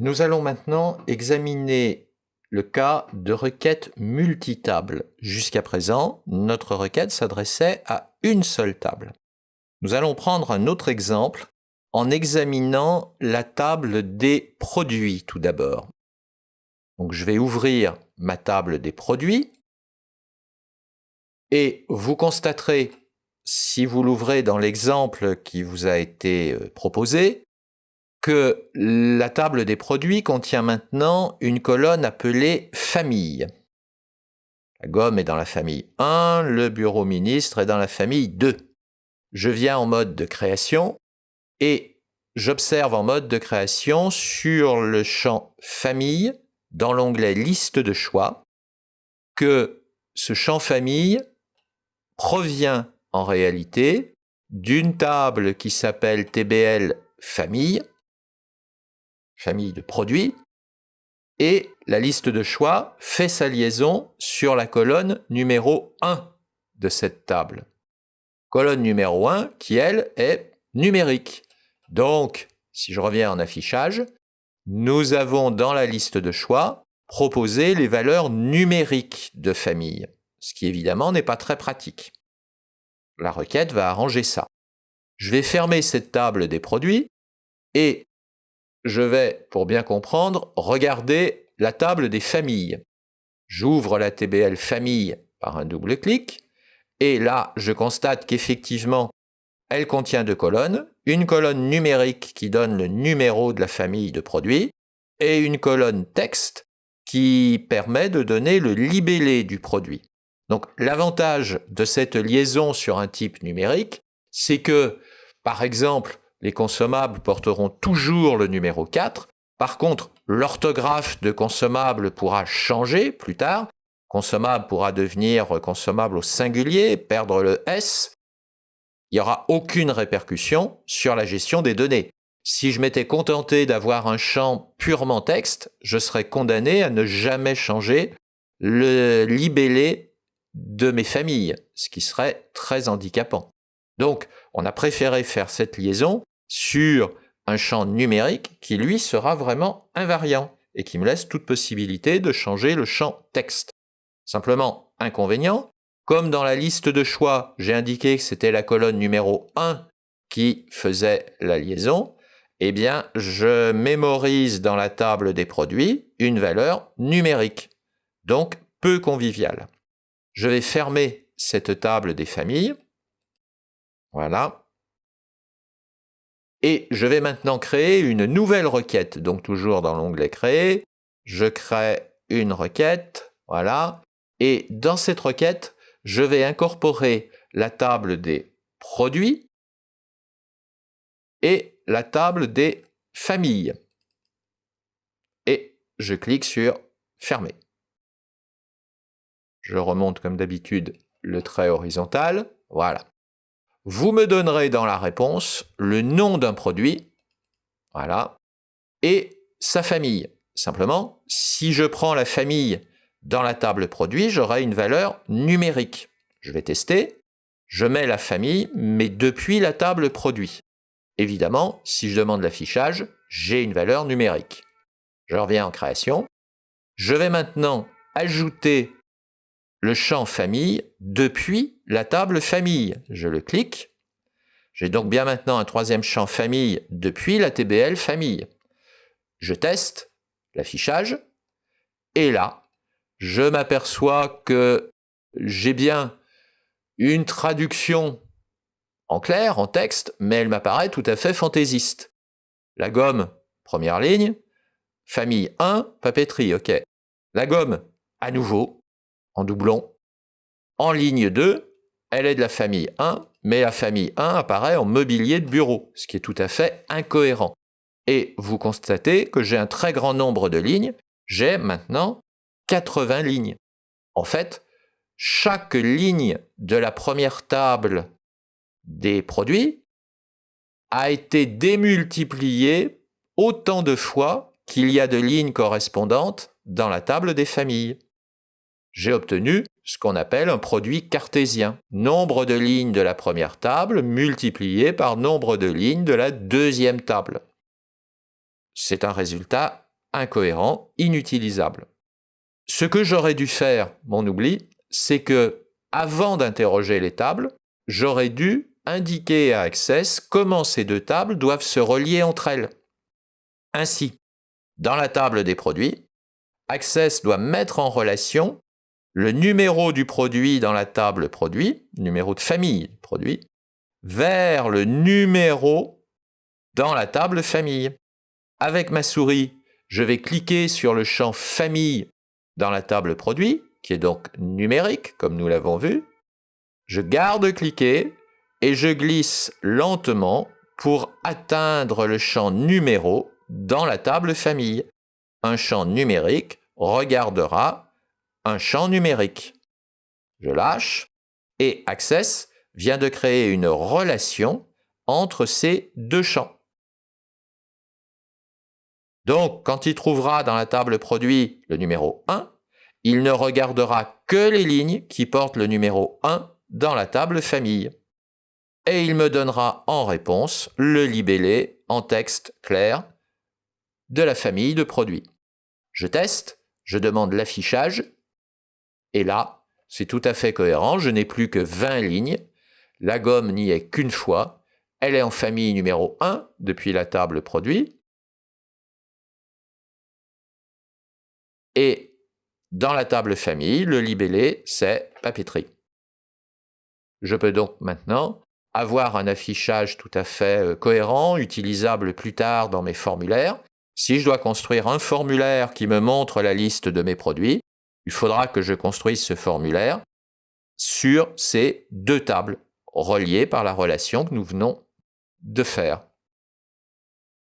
Nous allons maintenant examiner le cas de requête multitable. Jusqu'à présent, notre requête s'adressait à une seule table. Nous allons prendre un autre exemple en examinant la table des produits tout d'abord. Donc je vais ouvrir ma table des produits et vous constaterez, si vous l'ouvrez dans l'exemple qui vous a été proposé, que la table des produits contient maintenant une colonne appelée famille. La gomme est dans la famille 1, le bureau ministre est dans la famille 2. Je viens en mode de création et j'observe en mode de création sur le champ famille, dans l'onglet liste de choix, que ce champ famille provient en réalité d'une table qui s'appelle TBL famille, famille de produits, et la liste de choix fait sa liaison sur la colonne numéro 1 de cette table. Colonne numéro 1 qui, elle, est numérique. Donc, si je reviens en affichage, nous avons dans la liste de choix proposé les valeurs numériques de famille, ce qui évidemment n'est pas très pratique. La requête va arranger ça. Je vais fermer cette table des produits et je vais, pour bien comprendre, regarder la table des familles. J'ouvre la TBL famille par un double clic et là, je constate qu'effectivement, elle contient deux colonnes, une colonne numérique qui donne le numéro de la famille de produits et une colonne texte qui permet de donner le libellé du produit. Donc l'avantage de cette liaison sur un type numérique, c'est que, par exemple, les consommables porteront toujours le numéro 4. Par contre, l'orthographe de consommable pourra changer plus tard. Consommable pourra devenir consommable au singulier, perdre le S. Il n'y aura aucune répercussion sur la gestion des données. Si je m'étais contenté d'avoir un champ purement texte, je serais condamné à ne jamais changer le libellé de mes familles, ce qui serait très handicapant. Donc, on a préféré faire cette liaison sur un champ numérique qui, lui, sera vraiment invariant et qui me laisse toute possibilité de changer le champ texte. Simplement, inconvénient, comme dans la liste de choix, j'ai indiqué que c'était la colonne numéro 1 qui faisait la liaison, eh bien, je mémorise dans la table des produits une valeur numérique, donc peu conviviale. Je vais fermer cette table des familles. Voilà. Et je vais maintenant créer une nouvelle requête. Donc toujours dans l'onglet Créer, je crée une requête. Voilà. Et dans cette requête, je vais incorporer la table des produits et la table des familles. Et je clique sur Fermer. Je remonte comme d'habitude le trait horizontal. Voilà. Vous me donnerez dans la réponse le nom d'un produit, voilà, et sa famille. Simplement, si je prends la famille dans la table produit, j'aurai une valeur numérique. Je vais tester, je mets la famille, mais depuis la table produit. Évidemment, si je demande l'affichage, j'ai une valeur numérique. Je reviens en création. Je vais maintenant ajouter le champ famille depuis la table famille. Je le clique. J'ai donc bien maintenant un troisième champ famille depuis la TBL famille. Je teste l'affichage et là, je m'aperçois que j'ai bien une traduction en clair, en texte, mais elle m'apparaît tout à fait fantaisiste. La gomme, première ligne, famille 1, papeterie, ok. La gomme, à nouveau, en doublon. En ligne 2, elle est de la famille 1, mais la famille 1 apparaît en mobilier de bureau, ce qui est tout à fait incohérent. Et vous constatez que j'ai un très grand nombre de lignes. J'ai maintenant 80 lignes. En fait, chaque ligne de la première table des produits a été démultipliée autant de fois qu'il y a de lignes correspondantes dans la table des familles. J'ai obtenu ce qu'on appelle un produit cartésien. Nombre de lignes de la première table multiplié par nombre de lignes de la deuxième table. C'est un résultat incohérent, inutilisable. Ce que j'aurais dû faire, mon oubli, c'est que, avant d'interroger les tables, j'aurais dû indiquer à Access comment ces deux tables doivent se relier entre elles. Ainsi, dans la table des produits, Access doit mettre en relation le numéro du produit dans la table produit, numéro de famille produit, vers le numéro dans la table famille. Avec ma souris, je vais cliquer sur le champ famille dans la table produit, qui est donc numérique, comme nous l'avons vu. Je garde cliqué et je glisse lentement pour atteindre le champ numéro dans la table famille. Un champ numérique regardera un champ numérique. Je lâche et Access vient de créer une relation entre ces deux champs. Donc, quand il trouvera dans la table produit le numéro 1, il ne regardera que les lignes qui portent le numéro 1 dans la table famille. Et il me donnera en réponse le libellé en texte clair de la famille de produits. Je teste, je demande l'affichage, et là, c'est tout à fait cohérent, je n'ai plus que 20 lignes, la gomme n'y est qu'une fois, elle est en famille numéro 1 depuis la table produit, et dans la table famille, le libellé, c'est papeterie. Je peux donc maintenant avoir un affichage tout à fait cohérent, utilisable plus tard dans mes formulaires. Si je dois construire un formulaire qui me montre la liste de mes produits, il faudra que je construise ce formulaire sur ces deux tables reliées par la relation que nous venons de faire.